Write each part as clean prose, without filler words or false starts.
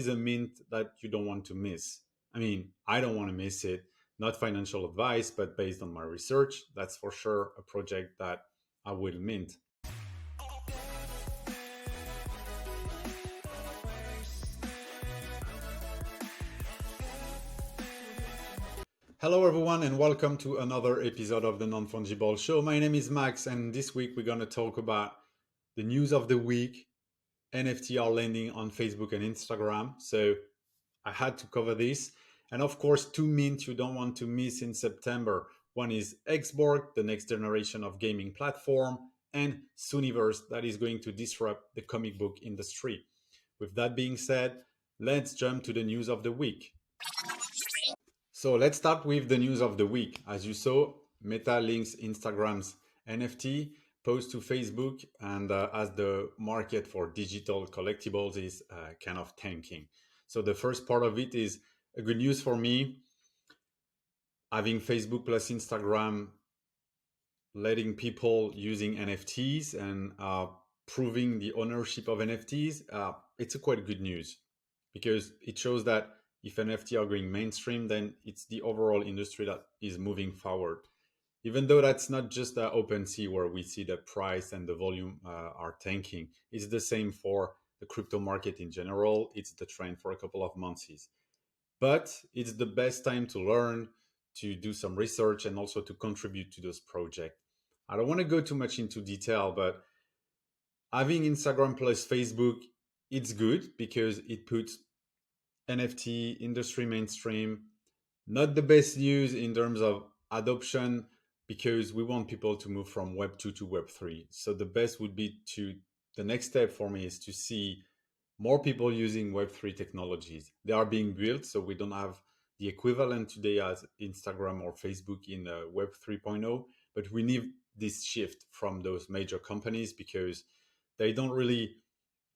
is a mint that you don't want to miss. I mean, I don't want to miss it. Not financial advice, but based on my research, that's for sure a project that I will mint. Hello, everyone, and welcome to another episode of the Non-Fungible Show. My name is Max, and this week we're going to talk about the news of the week. NFT are landing on Facebook and Instagram. So I had to cover this. And of course, two mints you don't want to miss in September. One is XBorg, the next generation of gaming platform, and Suniverse, that is going to disrupt the comic book industry. With that being said, let's jump to the news of the week. So let's start with the news of the week. As you saw, Meta links Instagram's NFT post to Facebook, and as the market for digital collectibles is kind of tanking. So the first part of it is a good news for me. Having Facebook plus Instagram letting people using NFTs and proving the ownership of NFTs, it's a quite good news because it shows that if NFT are going mainstream, then it's the overall industry that is moving forward. Even though that's not just OpenSea where we see the price and the volume are tanking, it's the same for the crypto market in general. It's the trend for a couple of months. But it's the best time to learn, to do some research, and also to contribute to those projects. I don't want to go too much into detail, but having Instagram plus Facebook, it's good because it puts NFT industry mainstream. Not the best news in terms of adoption because we want people to move from Web 2 to Web 3. So the best would be the next step for me is to see more people using Web 3 technologies. They are being built, so we don't have the equivalent today as Instagram or Facebook in Web 3.0, but we need this shift from those major companies because they don't really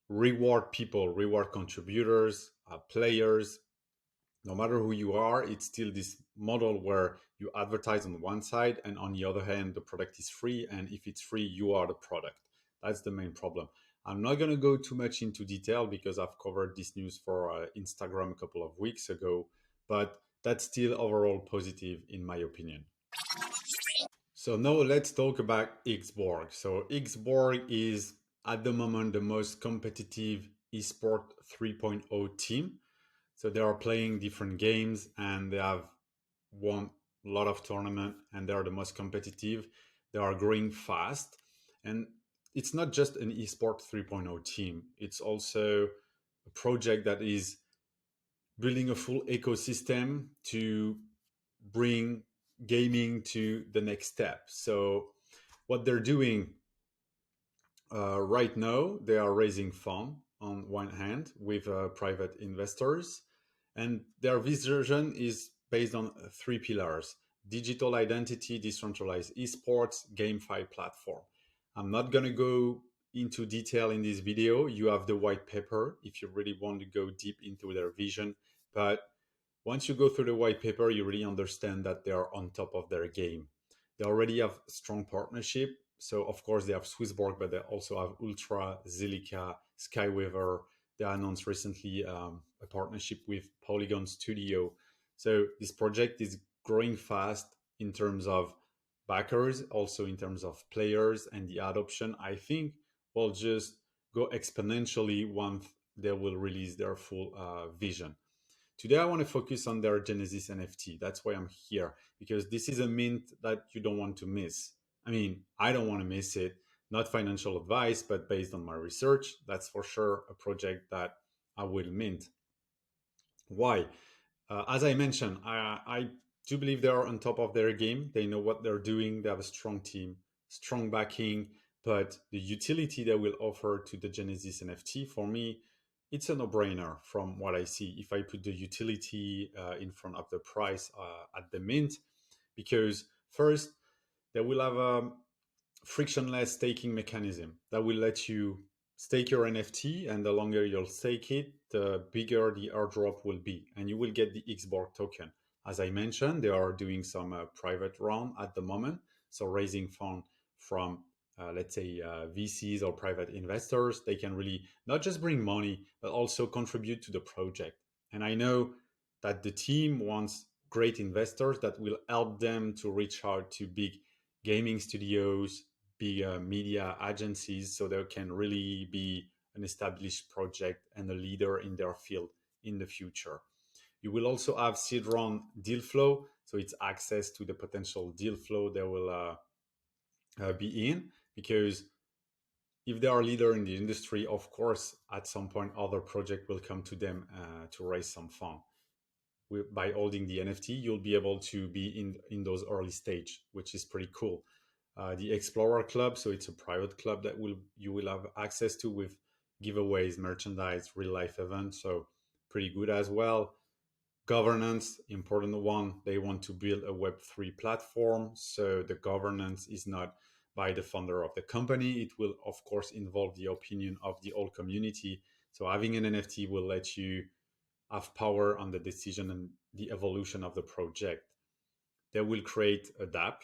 reward people, reward contributors, players. No matter who you are, it's still this model where you advertise on one side and on the other hand, the product is free. And if it's free, you are the product. That's the main problem. I'm not going to go too much into detail because I've covered this news for Instagram a couple of weeks ago, but that's still overall positive in my opinion. So now let's talk about XBorg. So XBorg is at the moment the most competitive eSport 3.0 team. So they are playing different games and they have won a lot of tournaments and they are the most competitive. They are growing fast. And it's not just an eSport 3.0 team. It's also a project that is building a full ecosystem to bring gaming to the next step. So what they're doing right now, they are raising funds on one hand with private investors. And their vision is based on three pillars: digital identity, decentralized esports, GameFi platform. I'm not going to go into detail in this video. You have the white paper if you really want to go deep into their vision. But once you go through the white paper, you really understand that they are on top of their game. They already have strong partnership. So of course they have SwissBorg, but they also have Ultra, Zilliqa, Skyweaver. They announced recently a partnership with Polygon Studio. So this project is growing fast in terms of backers, also in terms of players, and the adoption, I think, will just go exponentially once they will release their full vision. Today, I want to focus on their Genesis NFT. That's why I'm here, because this is a mint that you don't want to miss. I mean, I don't want to miss it. Not financial advice, but based on my research, that's for sure a project that I will mint. Why? As I mentioned, I do believe they are on top of their game. They know what they're doing. They have a strong team, strong backing, but the utility they will offer to the Genesis NFT, for me, it's a no-brainer from what I see. If I put the utility in front of the price at the mint, because first, they will have a frictionless staking mechanism that will let you stake your NFT, and the longer you'll stake it, the bigger the airdrop will be, and you will get the XBorg token. As I mentioned, they are doing some private round at the moment, so raising fund from let's say VCs or private investors. They can really not just bring money, but also contribute to the project. And I know that the team wants great investors that will help them to reach out to big gaming studios, big media agencies, so they can really be an established project and a leader in their field in the future. You will also have seed round deal flow, so it's access to the potential deal flow they will be in, because if they are a leader in the industry, of course, at some point, other project will come to them to raise some fund. By holding the NFT, you'll be able to be in those early stage, which is pretty cool. The Explorer Club, so it's a private club that you will have access to with giveaways, merchandise, real life events. So pretty good as well. Governance, important one. They want to build a Web3 platform, so the governance is not by the founder of the company. It will, of course, involve the opinion of the whole community. So having an NFT will let you have power on the decision and the evolution of the project. They will create a DApp.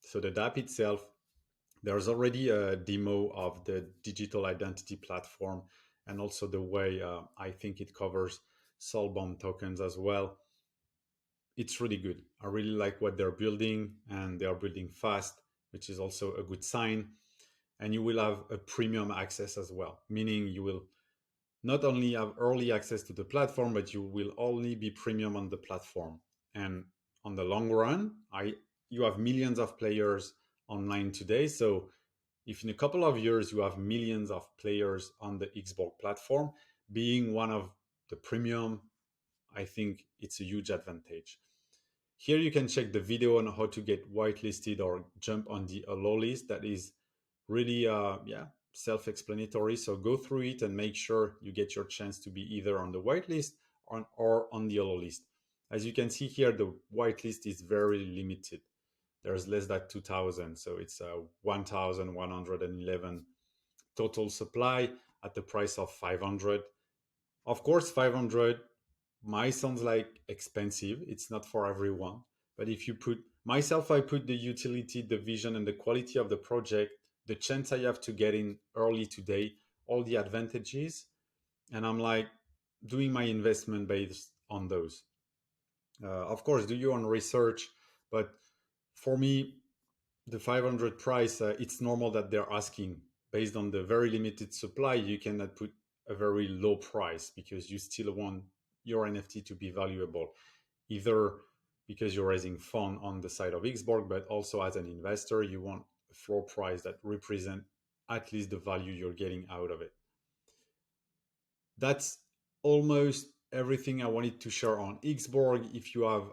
So the DApp itself, there's already a demo of the digital identity platform, and also the way I think it covers soulbound tokens as well. It's really good. I really like what they're building, and they are building fast, which is also a good sign. And you will have a premium access as well, meaning you will not only have early access to the platform, but you will only be premium on the platform. And on the long run, you have millions of players online today. So if in a couple of years you have millions of players on the XBorg platform, being one of the premium, I think it's a huge advantage. Here you can check the video on how to get whitelisted or jump on the allow list. That is really self-explanatory. So go through it and make sure you get your chance to be either on the whitelist or on the allow list. As you can see here, the whitelist is very limited. There's less than 2,000, so it's 1,111 total supply at the price of 500. Of course, 500 might sounds like expensive. It's not for everyone. But if you put myself, I put the utility, the vision, and the quality of the project, the chance I have to get in early today, all the advantages, and I'm like doing my investment based on those. Of course, do your own research, but for me, the 500 price, it's normal that they're asking based on the very limited supply. You cannot put a very low price because you still want your NFT to be valuable, either because you're raising fund on the side of XBorg, but also as an investor, you want a floor price that represent at least the value you're getting out of it. That's almost everything I wanted to share on XBorg. If you have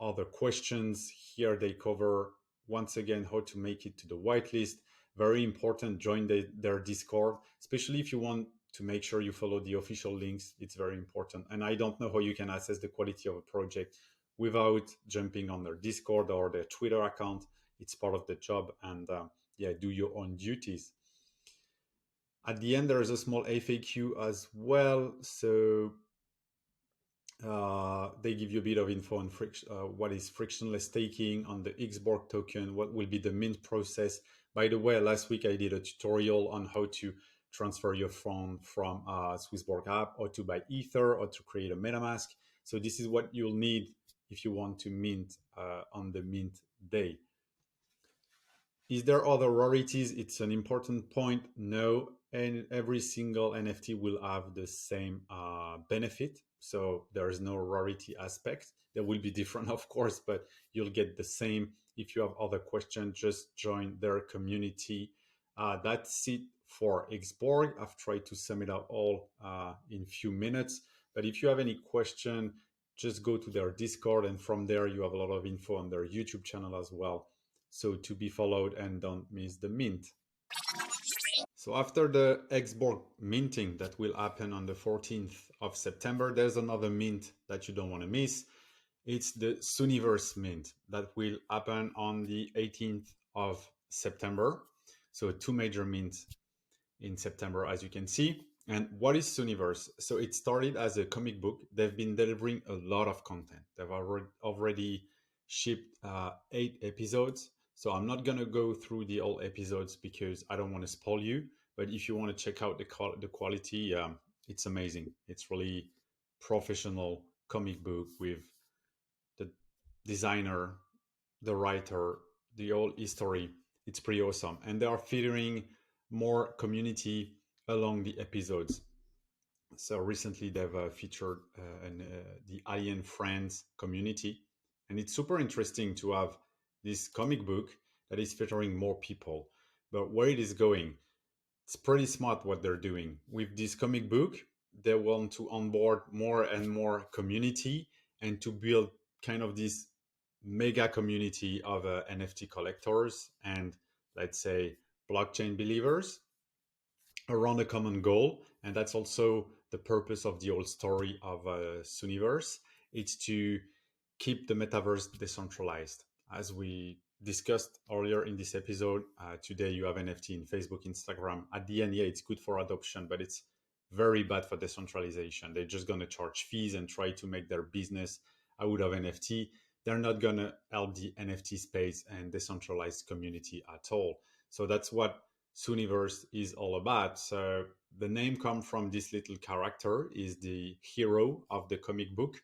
other questions, here they cover once again how to make it to the whitelist. Very important, join their Discord, especially if you want to make sure you follow the official links. It's very important. And I don't know how you can assess the quality of a project without jumping on their Discord or their Twitter account. It's part of the job, and do your own duties. At the end, there is a small FAQ as well. So they give you a bit of info on what is frictionless staking on the XBorg token, what will be the mint process. By the way, last week I did a tutorial on how to transfer your fund from SwissBorg App, or to buy Ether, or to create a MetaMask. So this is what you'll need if you want to mint on the mint day. Is there other rarities? It's an important point. No, and every single NFT will have the same benefit. So there is no rarity aspect. There will be different, of course, but you'll get the same. If you have other questions, just join their community. That's it for XBorg. I've tried to sum it up all in a few minutes. But if you have any question, just go to their Discord, and from there you have a lot of info on their YouTube channel as well. So to be followed, and don't miss the mint. So after the XBorg minting that will happen on the 14th of September, there's another mint that you don't want to miss. It's the Suniverse mint that will happen on the 18th of September. So two major mints in September, as you can see. And what is Suniverse? So it started as a comic book. They've been delivering a lot of content. They've already shipped 8 episodes. So I'm not going to go through the old episodes because I don't want to spoil you. But if you want to check out the quality, it's amazing. It's really professional comic book with the designer, the writer, the whole history. It's pretty awesome. And they are featuring more community along the episodes. So recently they've featured the Alien Friends community. And it's super interesting to have this comic book that is featuring more people. But where it is going, it's pretty smart what they're doing. With this comic book, they want to onboard more and more community and to build kind of this mega community of NFT collectors and, let's say, blockchain believers around a common goal. And that's also the purpose of the old story of Suniverse. It's to keep the metaverse decentralized. As we discussed earlier in this episode, today you have NFT in Facebook, Instagram. At the end, yeah, it's good for adoption, but it's very bad for decentralization. They're just going to charge fees and try to make their business out of NFT. They're not going to help the NFT space and decentralized community at all. So that's what Suniverse is all about. So the name comes from this little character, is the hero of the comic book,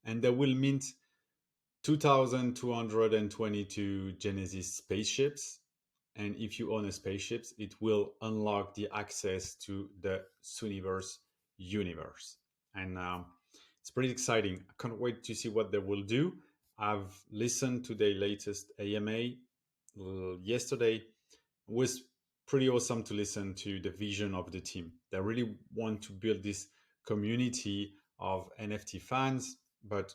and they will mint 2,222 Genesis spaceships. And if you own a spaceship, it will unlock the access to the Suniverse universe. And it's pretty exciting. I can't wait to see what they will do. I've listened to their latest AMA yesterday. It was pretty awesome to listen to the vision of the team. They really want to build this community of NFT fans, but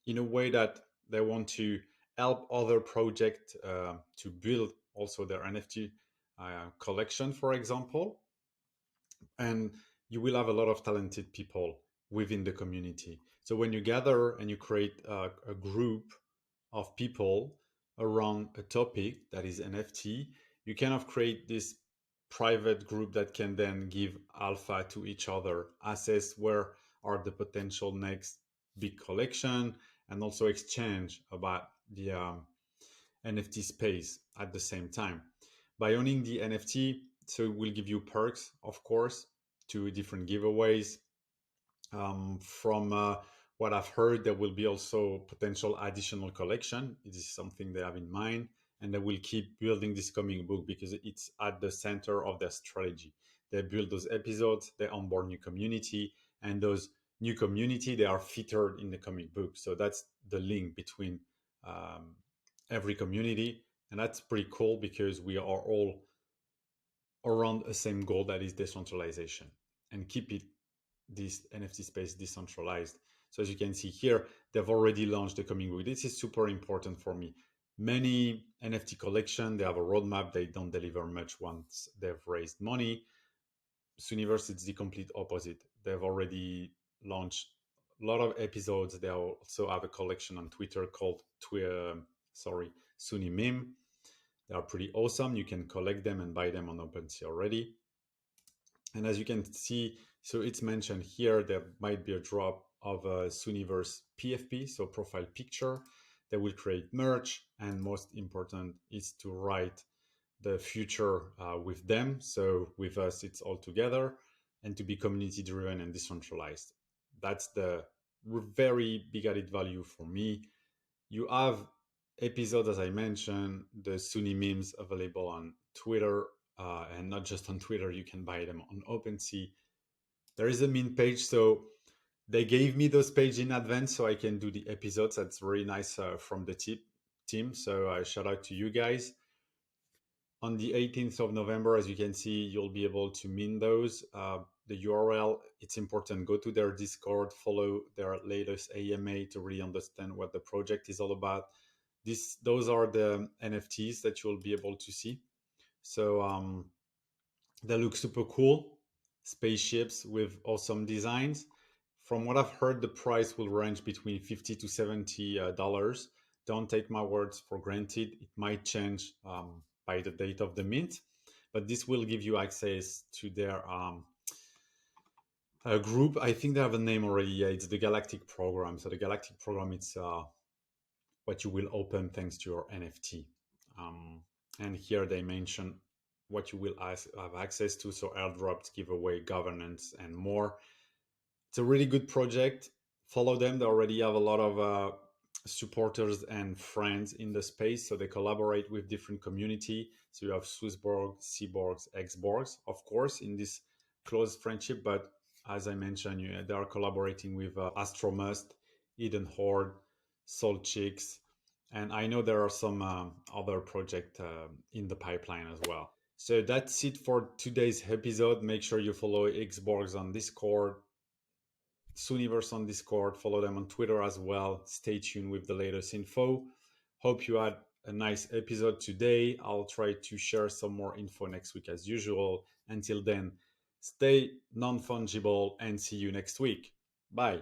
in a way that they want to help other projects to build also their NFT collection, for example. And you will have a lot of talented people within the community. So when you gather and you create a group of people around a topic that is NFT, you kind of create this private group that can then give alpha to each other, assess where are the potential next big collection, and also exchange about the NFT space at the same time. By owning the NFT, so it will give you perks, of course, to different giveaways. From what I've heard, there will be also potential additional collection. It is something they have in mind, and they will keep building this comic book because it's at the center of their strategy. They build those episodes, they onboard new community, and those new community they are featured in the comic book. So that's the link between um, every community, and that's pretty cool because we are all around the same goal, that is decentralization, and keep it this NFT space decentralized. So as you can see here, they've already launched the coming week. This is super important for me. Many NFT collection, they have a roadmap. They don't deliver much once they've raised money. Suniverse, it's the complete opposite. They've already launched a lot of episodes. They also have a collection on Twitter called Suni Meme. They are pretty awesome. You can collect them and buy them on OpenSea already. And as you can see, so it's mentioned here, there might be a drop of a Suniverse PFP, so profile picture. They will create merch, and most important is to write the future with them. So with us, it's all together, and to be community driven and decentralized. That's the very big added value for me. You have episodes, as I mentioned, the Suni memes available on Twitter, and not just on Twitter. You can buy them on OpenSea. There is a meme page, so they gave me those pages in advance so I can do the episodes. That's very nice from the team. So shout out to you guys. On the 18th of November, as you can see, you'll be able to mint those. The URL, it's important. Go to their Discord, follow their latest AMA to really understand what the project is all about. Those are the NFTs that you'll be able to see. So they look super cool. Spaceships with awesome designs. From what I've heard, the price will range between $50 to $70. Don't take my words for granted. It might change by the date of the mint, but this will give you access to their group. I think they have a name already. Yeah, it's the Galactic Program. So the Galactic Program, it's what you will open thanks to your NFT. And here they mention what you will have access to, so airdrops, giveaway, governance, and more. It's a really good project. Follow them. They already have a lot of supporters and friends in the space, so they collaborate with different community. So you have SwissBorg, Seaborgs, XBorgs, of course, in this close friendship. But as I mentioned, they are collaborating with Astromust, Eden Horde, Soul Chicks, and I know there are some other projects in the pipeline as well. So that's it for today's episode. Make sure you follow XBorgs on Discord, Suniverse on Discord, follow them on Twitter as well. Stay tuned with the latest info. Hope you had a nice episode today. I'll try to share some more info next week as usual. Until then, stay non fungible and see you next week. Bye.